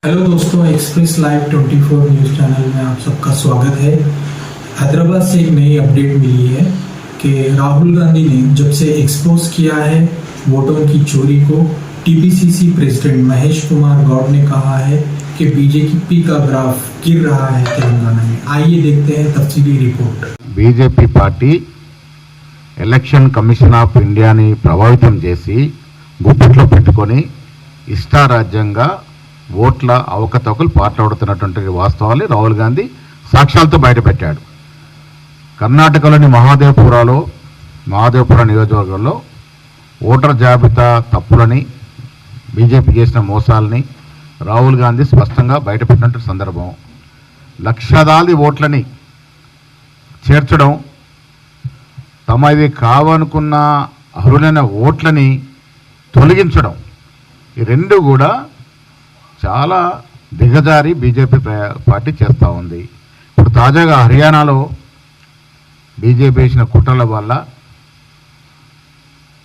Hello दोस्तों, express live 24 news channel में आप सबका स्वागत है। हैदराबाद से एक नई अपडेट मिली है कि राहुल गांधी ने जब से एक्सपोज किया है वोटों की चोरी को, टीपीसीसी प्रेसिडेंट महेश कुमार गौड़ ने कहा है कि बीजेपी का ग्राफ गिर रहा है तेलंगाना में। आइए देखते हैं तफसीली report. BJP party election commission of ఇండియాని ప్రభావితం చేసి గుప్పెట్లో పెట్టుకొని ఇష్టారాజ్యంగా ఓట్ల అవకతవకలు పాల్పడుతున్నటువంటి వాస్తవాన్ని రాహుల్ గాంధీ సాక్ష్యాలతో బయటపెట్టాడు. కర్ణాటకలోని మహాదేవపుర నియోజకవర్గంలో ఓటర్ జాబితా తప్పులని, బీజేపీ చేసిన మోసాలని రాహుల్ గాంధీ స్పష్టంగా బయటపెట్టినటువంటి సందర్భం. లక్షలాది ఓట్లని చేర్చడం, తమవి కావనుకున్న అర్హులైన ఓట్లని తొలగించడం, ఈ రెండు కూడా చాలా దిగజారి బీజేపీ పార్టీ చేస్తూ ఉంది. ఇప్పుడు తాజాగా హర్యానాలో బీజేపీ వేసిన కుట్రల వల్ల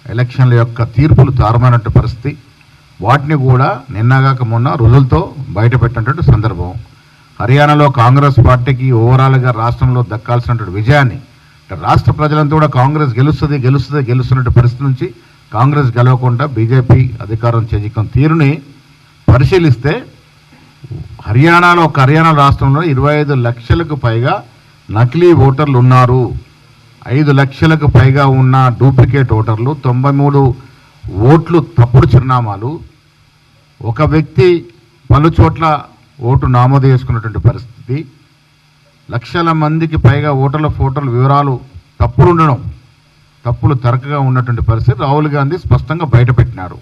ఎలక్షన్ల యొక్క తీర్పులు తారుమారినట్టు పరిస్థితి, వాటిని కూడా నిన్నగాక మొన్న రుజువులతో బయటపెట్టినటువంటి సందర్భం. హర్యానాలో కాంగ్రెస్ పార్టీకి ఓవరాల్గా రాష్ట్రంలో దక్కాల్సినటువంటి విజయాన్ని, రాష్ట్ర ప్రజలంతా కూడా కాంగ్రెస్ గెలుస్తున్నట్టు పరిస్థితి నుంచి కాంగ్రెస్ గెలవకుండా బీజేపీ అధికారం చేజిక్కిన తీరుని పరిశీలిస్తే హర్యానా రాష్ట్రంలో 25 లక్షలకు పైగా నకిలీ ఓటర్లు ఉన్నారు. 5 లక్షలకు పైగా ఉన్న డూప్లికేట్ ఓటర్లు, 93 ఓట్లు తప్పుడు చిరునామాలు, ఒక వ్యక్తి పలు చోట్ల ఓటు నమోదు చేసుకున్నటువంటి పరిస్థితి, లక్షల మందికి పైగా ఓటర్ల ఫోటోల వివరాలు తప్పులు తరకగా ఉన్నటువంటి పరిస్థితి రాహుల్ గాంధీ స్పష్టంగా బయటపెట్టినారు.